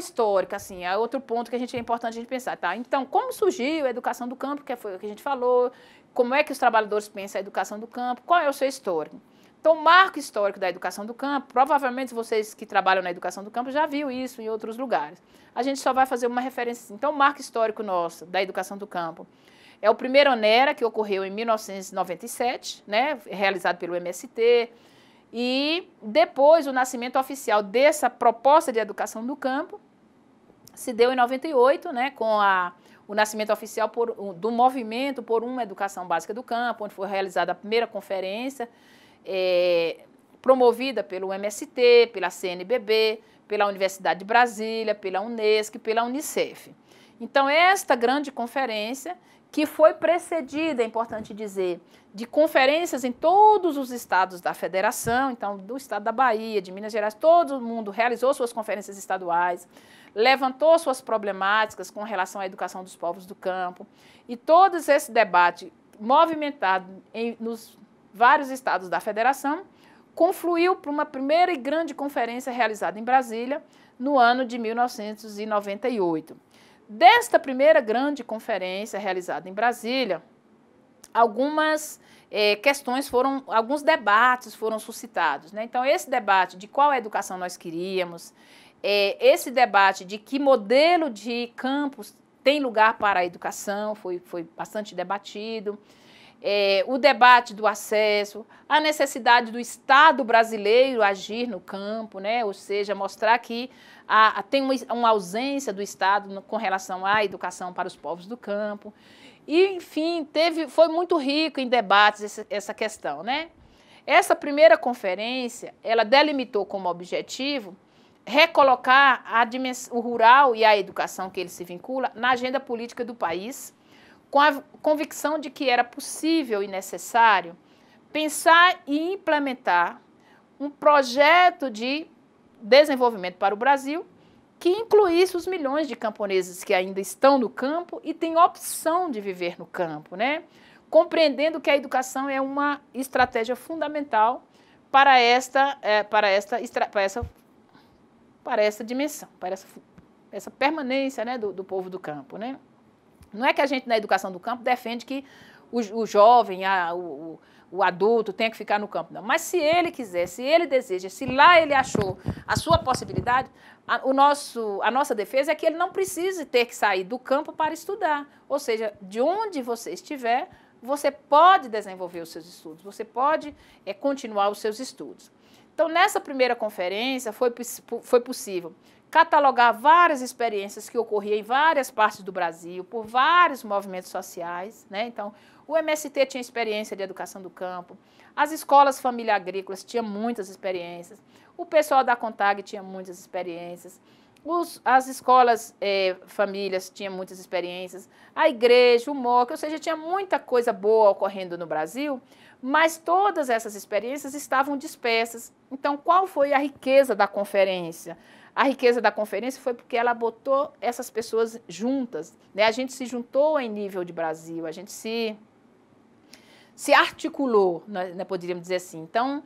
histórica, assim, é outro ponto que é importante a gente pensar, tá? Então, como surgiu a educação do campo, que foi o que a gente falou, como é que os trabalhadores pensam a educação do campo, qual é o seu histórico? Então, o marco histórico da educação do campo, provavelmente vocês que trabalham na educação do campo já viram isso em outros lugares. A gente só vai fazer uma referência. Então, o marco histórico nosso da educação do campo é o primeiro ONERA, que ocorreu em 1997, né, realizado pelo MST, e depois o nascimento oficial dessa proposta de educação do campo se deu em 98, né, com o nascimento oficial do movimento por uma educação básica do campo, onde foi realizada a primeira conferência, promovida pelo MST, pela CNBB, pela Universidade de Brasília, pela Unesco e pela Unicef. Então, esta grande conferência, que foi precedida, é importante dizer, de conferências em todos os estados da federação, então, do estado da Bahia, de Minas Gerais, todo mundo realizou suas conferências estaduais, levantou suas problemáticas com relação à educação dos povos do campo, e todo esse debate movimentado nos vários estados da federação, confluiu para uma primeira e grande conferência realizada em Brasília no ano de 1998. Desta primeira grande conferência realizada em Brasília, algumas alguns debates foram suscitados, né? Então, esse debate de qual educação nós queríamos, esse debate de que modelo de campus tem lugar para a educação, foi bastante debatido. O debate do acesso, a necessidade do Estado brasileiro agir no campo, né? Ou seja, mostrar que tem uma ausência do Estado com relação à educação para os povos do campo. E, enfim, foi muito rico em debates essa questão, né? Essa primeira conferência, ela delimitou como objetivo recolocar o rural e a educação que ele se vincula na agenda política do país, com a convicção de que era possível e necessário pensar e implementar um projeto de desenvolvimento para o Brasil que incluísse os milhões de camponeses que ainda estão no campo e têm opção de viver no campo, né? Compreendendo que a educação é uma estratégia fundamental para essa dimensão, para essa permanência, né, do povo do campo, né? Não é que a gente, na educação do campo, defende que o jovem, o adulto tenha que ficar no campo, não. Mas se ele quiser, se ele deseja, se lá ele achou a sua possibilidade, a nossa defesa é que ele não precise ter que sair do campo para estudar. Ou seja, de onde você estiver, você pode desenvolver os seus estudos, você pode continuar os seus estudos. Então, nessa primeira conferência, foi possível catalogar várias experiências que ocorriam em várias partes do Brasil, por vários movimentos sociais, né? Então, o MST tinha experiência de educação do campo, as escolas família agrícolas tinham muitas experiências, o pessoal da CONTAG tinha muitas experiências, as escolas famílias tinham muitas experiências, a igreja, o MOC, ou seja, tinha muita coisa boa ocorrendo no Brasil, mas todas essas experiências estavam dispersas. Então, qual foi a riqueza da conferência? A riqueza da conferência foi porque ela botou essas pessoas juntas, né? A gente se juntou em nível de Brasil, a gente se articulou, né, poderíamos dizer assim. Então,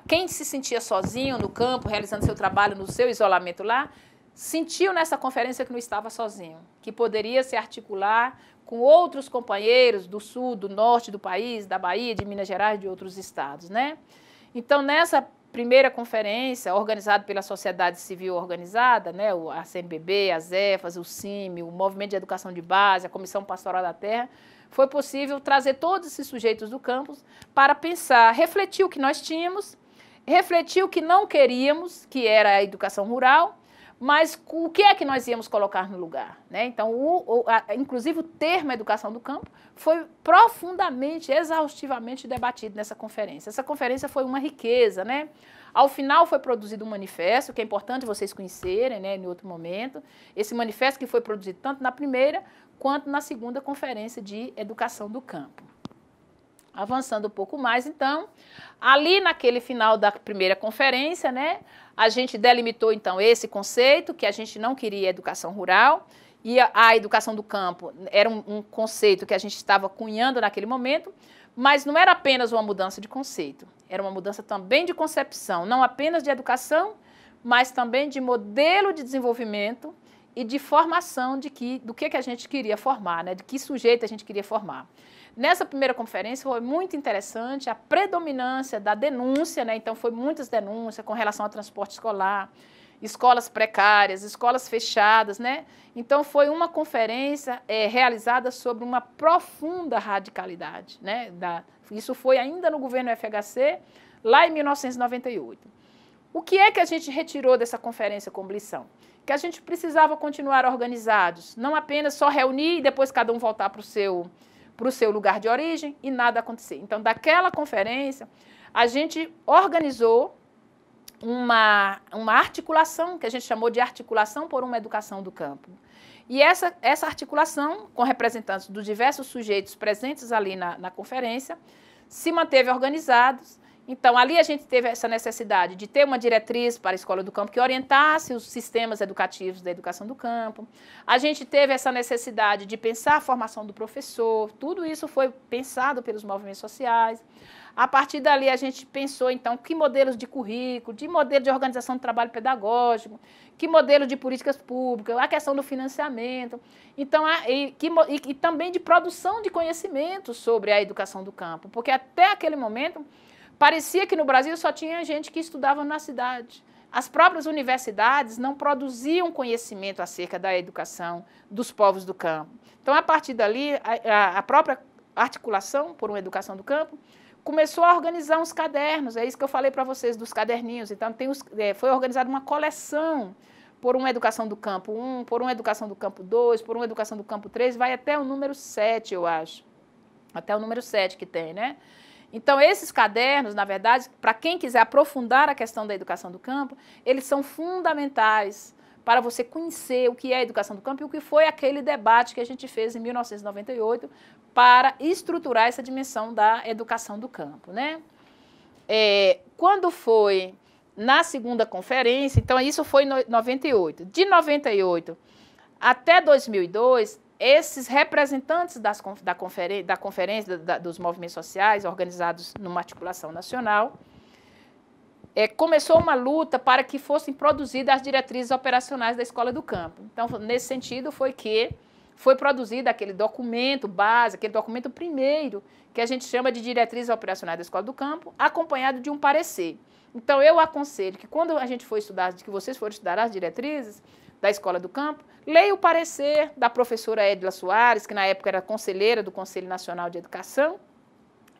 quem se sentia sozinho no campo, realizando seu trabalho no seu isolamento lá, sentiu nessa conferência que não estava sozinho, que poderia se articular com outros companheiros do sul, do norte do país, da Bahia, de Minas Gerais, de outros estados, né? Então, nessa primeira conferência, organizada pela sociedade civil organizada, né, a CNBB, as EFAS, o CIMI, o Movimento de Educação de Base, a Comissão Pastoral da Terra, foi possível trazer todos esses sujeitos do campus para pensar, refletir o que nós tínhamos, refletir o que não queríamos, que era a educação rural, mas o que é que nós íamos colocar no lugar, né? Então, inclusive o termo educação do campo foi profundamente, exaustivamente debatido nessa conferência. Essa conferência foi uma riqueza, né? Ao final foi produzido um manifesto, que é importante vocês conhecerem, né, em outro momento. Esse manifesto que foi produzido tanto na primeira quanto na segunda conferência de educação do campo. Avançando um pouco mais, então, ali naquele final da primeira conferência, né, a gente delimitou, então, esse conceito, que a gente não queria educação rural, e a educação do campo era um conceito que a gente estava cunhando naquele momento, mas não era apenas uma mudança de conceito, era uma mudança também de concepção, não apenas de educação, mas também de modelo de desenvolvimento e de formação do que a gente queria formar, né? De que sujeito a gente queria formar. Nessa primeira conferência foi muito interessante a predominância da denúncia, né? Então foi muitas denúncias com relação ao transporte escolar, escolas precárias, escolas fechadas, né? Então foi uma conferência realizada sobre uma profunda radicalidade, né? Isso foi ainda no governo FHC, lá em 1998. O que é que a gente retirou dessa conferência como lição? Que a gente precisava continuar organizados, não apenas só reunir e depois cada um voltar para o seu lugar de origem e nada acontecer. Então, daquela conferência, a gente organizou uma articulação, que a gente chamou de articulação por uma educação do campo. E essa articulação, com representantes dos diversos sujeitos presentes ali na conferência, se manteve organizados. Então, ali a gente teve essa necessidade de ter uma diretriz para a Escola do Campo que orientasse os sistemas educativos da educação do campo. A gente teve essa necessidade de pensar a formação do professor. Tudo isso foi pensado pelos movimentos sociais. A partir dali, a gente pensou, então, que modelos de currículo, de modelo de organização do trabalho pedagógico, que modelo de políticas públicas, a questão do financiamento, então, e também de produção de conhecimento sobre a educação do campo, porque até aquele momento parecia que no Brasil só tinha gente que estudava na cidade. As próprias universidades não produziam conhecimento acerca da educação dos povos do campo. Então, a partir dali, a própria articulação por uma educação do campo começou a organizar uns cadernos, é isso que eu falei para vocês dos caderninhos. Então, foi organizada uma coleção por uma educação do campo 1, por uma educação do campo 2, por uma educação do campo 3, vai até o número 7, eu acho. Até o número 7 que tem, né? Então, esses cadernos, na verdade, para quem quiser aprofundar a questão da educação do campo, eles são fundamentais para você conhecer o que é a educação do campo e o que foi aquele debate que a gente fez em 1998 para estruturar essa dimensão da educação do campo, né? Quando foi na segunda conferência, então isso foi em 98. De 98 até 2002, esses representantes da conferência dos movimentos sociais, organizados numa articulação nacional, começou uma luta para que fossem produzidas as diretrizes operacionais da Escola do Campo. Então, nesse sentido, foi produzido aquele documento base, aquele documento primeiro, que a gente chama de diretrizes operacionais da Escola do Campo, acompanhado de um parecer. Então, eu aconselho que quando a gente for estudar, que vocês forem estudar as diretrizes da Escola do Campo, leia o parecer da professora Edla Soares, que na época era conselheira do Conselho Nacional de Educação,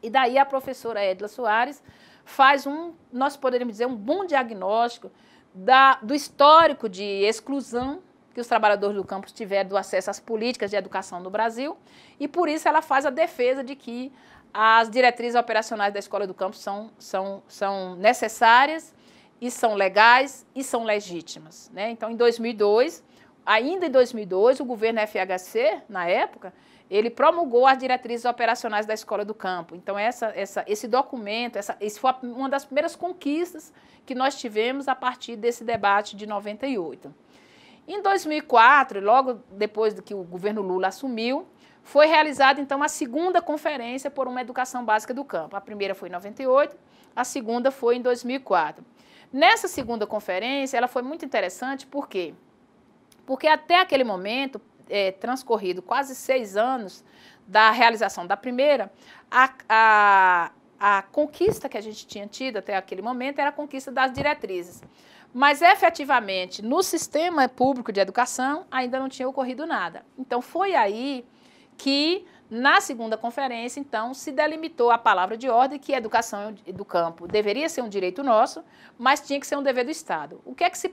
e daí a professora Edla Soares faz nós poderíamos dizer, um bom diagnóstico do histórico de exclusão que os trabalhadores do campo tiveram do acesso às políticas de educação no Brasil, e por isso ela faz a defesa de que as diretrizes operacionais da Escola do Campo são necessárias e são legais e são legítimas, né? Então, ainda em 2002, o governo FHC, na época, ele promulgou as diretrizes operacionais da Escola do Campo. Então, esse documento, esse foi uma das primeiras conquistas que nós tivemos a partir desse debate de 98. Em 2004, logo depois que o governo Lula assumiu, foi realizada, então, a segunda conferência por uma educação básica do campo. A primeira foi em 98, a segunda foi em 2004. Nessa segunda conferência, ela foi muito interessante, por quê? Porque até aquele momento, transcorrido quase 6 anos da realização da primeira, a conquista que a gente tinha tido até aquele momento era a conquista das diretrizes. Mas, efetivamente, no sistema público de educação, ainda não tinha ocorrido nada. Então, foi aí que, na segunda conferência, então, se delimitou a palavra de ordem que a educação do campo deveria ser um direito nosso, mas tinha que ser um dever do Estado. O que é que se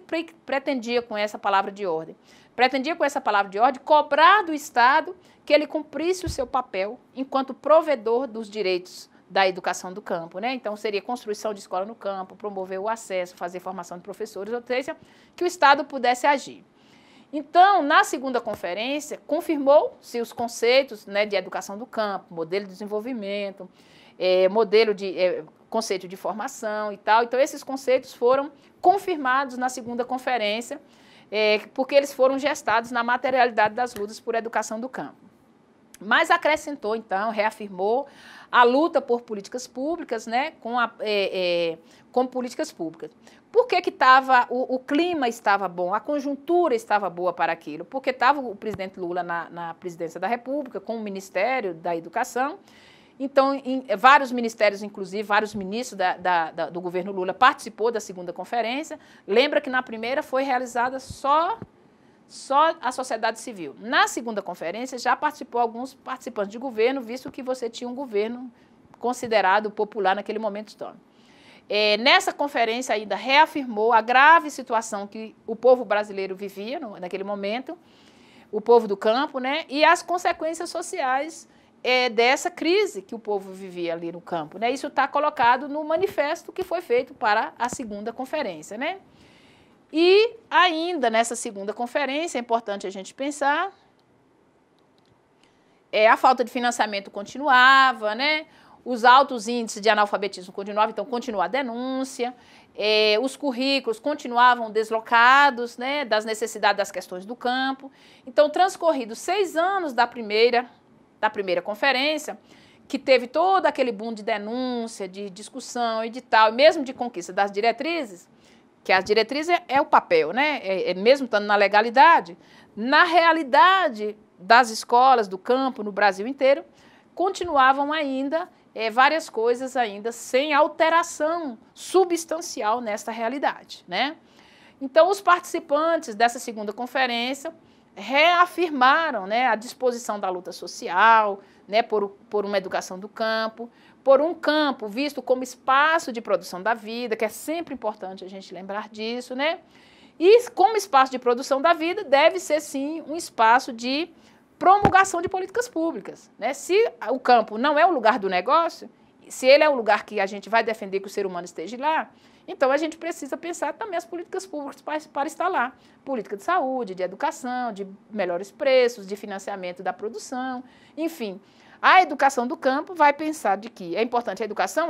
pretendia com essa palavra de ordem? Pretendia com essa palavra de ordem cobrar do Estado que ele cumprisse o seu papel enquanto provedor dos direitos da educação do campo, né? Então, seria construção de escola no campo, promover o acesso, fazer formação de professores, ou seja, que o Estado pudesse agir. Então, na segunda conferência, confirmou-se os conceitos, né, de educação do campo, modelo de desenvolvimento, conceito de formação e tal. Então, esses conceitos foram confirmados na segunda conferência, porque eles foram gestados na materialidade das lutas por educação do campo. mas acrescentou, então, reafirmou a luta por políticas públicas, né, com políticas públicas. Por que o clima estava bom, a conjuntura estava boa para aquilo? Porque estava o presidente Lula na presidência da República, com o Ministério da Educação. Então, vários ministérios, inclusive, vários ministros do governo Lula participou da segunda conferência. Lembra que na primeira foi realizada só a sociedade civil. Na segunda conferência já participou alguns participantes de governo, visto que você tinha um governo considerado popular naquele momento histórico. Nessa conferência ainda reafirmou a grave situação que o povo brasileiro vivia naquele momento, o povo do campo, né, e as consequências sociais dessa crise que o povo vivia ali no campo, né? Isso está colocado no manifesto que foi feito para a segunda conferência, né? E ainda nessa segunda conferência, é importante a gente pensar, a falta de financiamento continuava, né? Os altos índices de analfabetismo continuavam, então continua a denúncia, os currículos continuavam deslocados, né, das necessidades das questões do campo. Então, transcorridos 6 anos da primeira conferência, que teve todo aquele boom de denúncia, de discussão e de tal, mesmo de conquista das diretrizes, que as diretrizes é o papel, né? Mesmo estando na legalidade, na realidade das escolas, do campo, no Brasil inteiro, continuavam ainda várias coisas ainda sem alteração substancial nessa realidade, né? Então, os participantes dessa segunda conferência reafirmaram, né, a disposição da luta social, né, por uma educação do campo, por um campo visto como espaço de produção da vida, que é sempre importante a gente lembrar disso, né? E como espaço de produção da vida, deve ser, sim, um espaço de promulgação de políticas públicas, né? Se o campo não é o lugar do negócio, se ele é o lugar que a gente vai defender que o ser humano esteja lá, então a gente precisa pensar também as políticas públicas para estar lá. Política de saúde, de educação, de melhores preços, de financiamento da produção, enfim. A educação do campo vai pensar de que é importante a educação,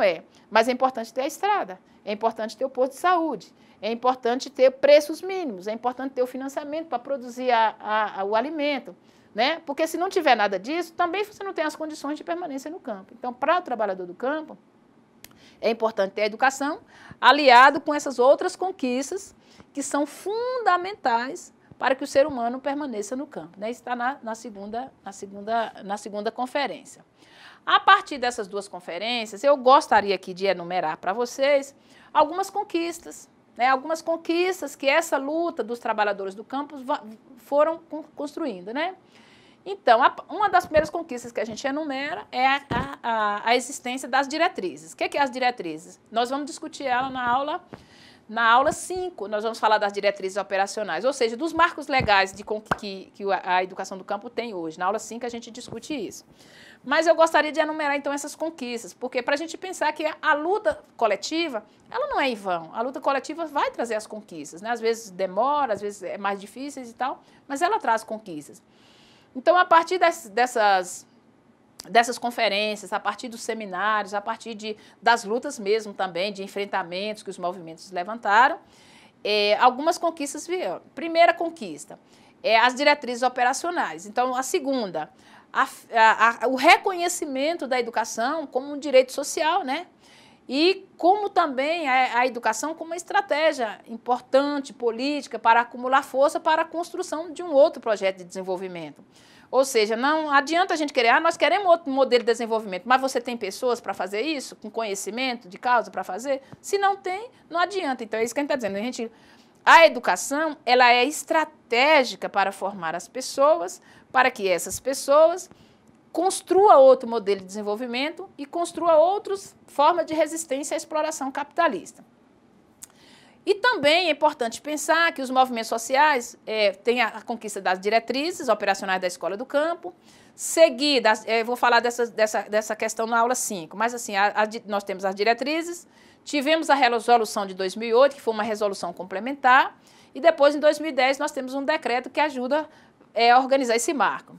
mas é importante ter a estrada, é importante ter o posto de saúde, é importante ter preços mínimos, é importante ter o financiamento para produzir o alimento, né? Porque se não tiver nada disso, também você não tem as condições de permanência no campo. Então, para o trabalhador do campo, é importante ter a educação, aliado com essas outras conquistas que são fundamentais para que o ser humano permaneça no campo, né? Isso está na segunda conferência. A partir dessas duas conferências, eu gostaria aqui de enumerar para vocês algumas conquistas, né? Algumas conquistas que essa luta dos trabalhadores do campo foram construindo, né? Então, uma das primeiras conquistas que a gente enumera é a existência das diretrizes. O que é as diretrizes? Nós vamos discutir ela na aula 5, nós vamos falar das diretrizes operacionais, ou seja, dos marcos legais que a educação do campo tem hoje. Na aula 5 a gente discute isso. Mas eu gostaria de enumerar, então, essas conquistas, porque para a gente pensar que a luta coletiva, ela não é em vão. A luta coletiva vai trazer as conquistas, né? Às vezes demora, às vezes é mais difíceis e tal, mas ela traz conquistas. Então, a partir dessas conferências, a partir dos seminários, a partir das lutas mesmo também, de enfrentamentos que os movimentos levantaram, algumas conquistas vieram. Primeira conquista, as diretrizes operacionais. Então, a segunda, o reconhecimento da educação como um direito social, né? E como também a educação como uma estratégia importante, política, para acumular força para a construção de um outro projeto de desenvolvimento. Ou seja, não adianta a gente querer, nós queremos outro modelo de desenvolvimento, mas você tem pessoas para fazer isso, com conhecimento de causa para fazer? Se não tem, não adianta. Então, é isso que a gente está dizendo. A educação, ela é estratégica para formar as pessoas, para que essas pessoas construa outro modelo de desenvolvimento e construa outras formas de resistência à exploração capitalista. E também é importante pensar que os movimentos sociais têm a conquista das diretrizes operacionais da Escola do Campo, seguida, vou falar dessa questão na aula 5, mas assim, nós temos as diretrizes, tivemos a resolução de 2008, que foi uma resolução complementar, e depois, em 2010, nós temos um decreto que ajuda a organizar esse marco.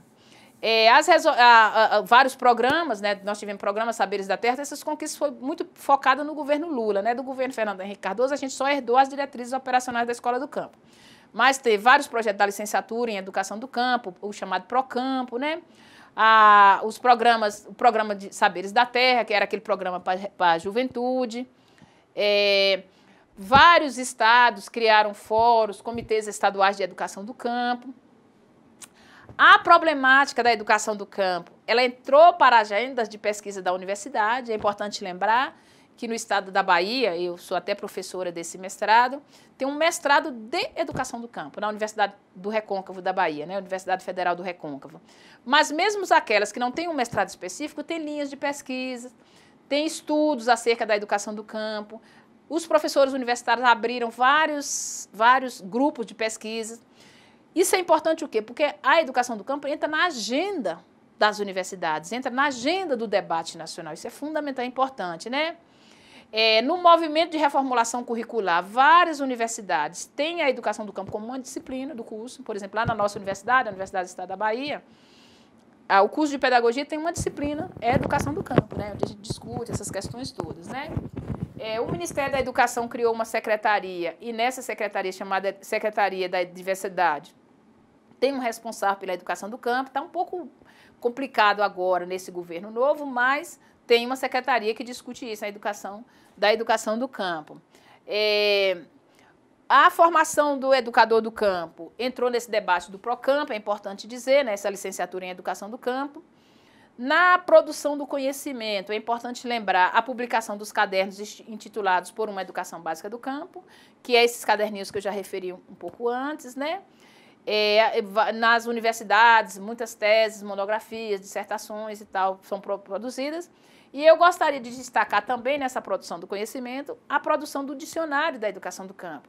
Vários programas, né? Nós tivemos programas Saberes da Terra, essas conquistas foram muito focadas no governo Lula, né? Do governo Fernando Henrique Cardoso, a gente só herdou as diretrizes operacionais da Escola do Campo. Mas teve vários projetos da licenciatura em Educação do Campo, o chamado Procampo, né? o programa de Saberes da Terra, que era aquele programa para a juventude. Vários estados criaram fóruns, comitês estaduais de educação do campo. A problemática da educação do campo, ela entrou para agendas de pesquisa da universidade. É importante lembrar que no estado da Bahia, eu sou até professora desse mestrado, tem um mestrado de educação do campo, na Universidade do Recôncavo da Bahia, né? Universidade Federal do Recôncavo. Mas mesmo aquelas que não têm um mestrado específico, tem linhas de pesquisa, tem estudos acerca da educação do campo. Os professores universitários abriram vários grupos de pesquisa. Isso é importante o quê? Porque a educação do campo entra na agenda das universidades, entra na agenda do debate nacional. Isso é fundamental, é importante, né? No movimento de reformulação curricular, várias universidades têm a educação do campo como uma disciplina do curso. Por exemplo, lá na nossa universidade, a Universidade do Estado da Bahia, o curso de pedagogia tem uma disciplina, é a educação do campo, né? Onde a gente discute essas questões todas, né? O Ministério da Educação criou uma secretaria, e nessa secretaria, chamada Secretaria da Diversidade, tem um responsável pela educação do campo. Está um pouco complicado agora nesse governo novo, mas tem uma secretaria que discute isso, a educação do campo. A formação do educador do campo entrou nesse debate do PROCAMP, é importante dizer, né, essa licenciatura em educação do campo. Na produção do conhecimento, é importante lembrar a publicação dos cadernos intitulados Por uma Educação Básica do Campo, que é esses caderninhos que eu já referi um pouco antes, né? Nas universidades, muitas teses, monografias, dissertações e tal são produzidas. E eu gostaria de destacar também nessa produção do conhecimento a produção do dicionário da educação do campo.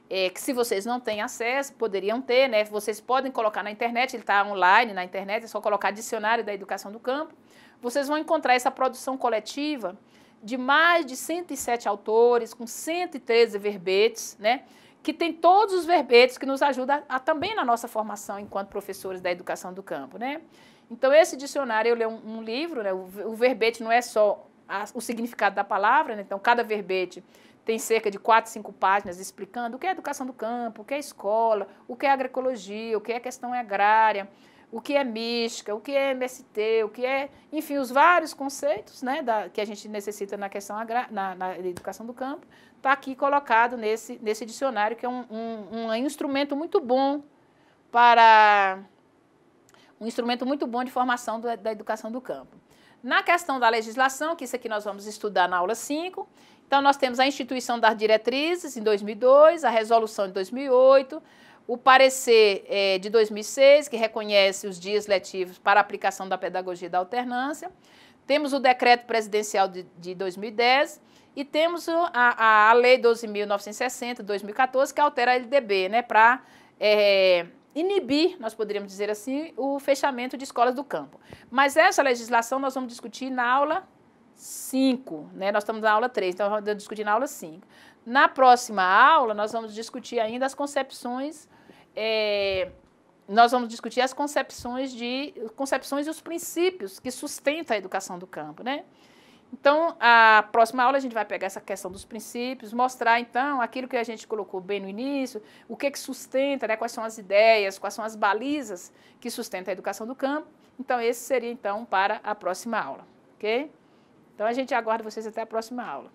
Que se vocês não têm acesso, poderiam ter, né? Vocês podem colocar na internet, ele está online na internet, é só colocar dicionário da educação do campo. Vocês vão encontrar essa produção coletiva de mais de 107 autores, com 113 verbetes, né? Que tem todos os verbetes que nos ajudam também na nossa formação enquanto professores da educação do campo, né? Então, esse dicionário, eu leio um livro, né? O verbete não é só o significado da palavra, né? Então, cada verbete tem cerca de 4, 5 páginas explicando o que é educação do campo, o que é escola, o que é agroecologia, o que é questão agrária, o que é mística, o que é MST, o que é, enfim, os vários conceitos, né, que a gente necessita na questão na educação do campo, está aqui colocado nesse dicionário, que é um instrumento muito bom de formação da educação do campo. Na questão da legislação, que isso aqui nós vamos estudar na aula 5, então nós temos a instituição das diretrizes em 2002, a resolução de 2008, o parecer de 2006, que reconhece os dias letivos para a aplicação da pedagogia da alternância, temos o decreto presidencial de 2010 e temos a lei 12.960, 2014, que altera a LDB, né, para inibir, nós poderíamos dizer assim, o fechamento de escolas do campo. Mas essa legislação nós vamos discutir na aula 5, né? Nós estamos na aula 3, então vamos discutir na aula 5. Na próxima aula, nós vamos discutir ainda as concepções, concepções e os princípios que sustentam a educação do campo, né? Então, a próxima aula a gente vai pegar essa questão dos princípios, mostrar, então, aquilo que a gente colocou bem no início, o que sustenta, né, quais são as ideias, quais são as balizas que sustentam a educação do campo. Então, esse seria, então, para a próxima aula, ok? Então, a gente aguarda vocês até a próxima aula.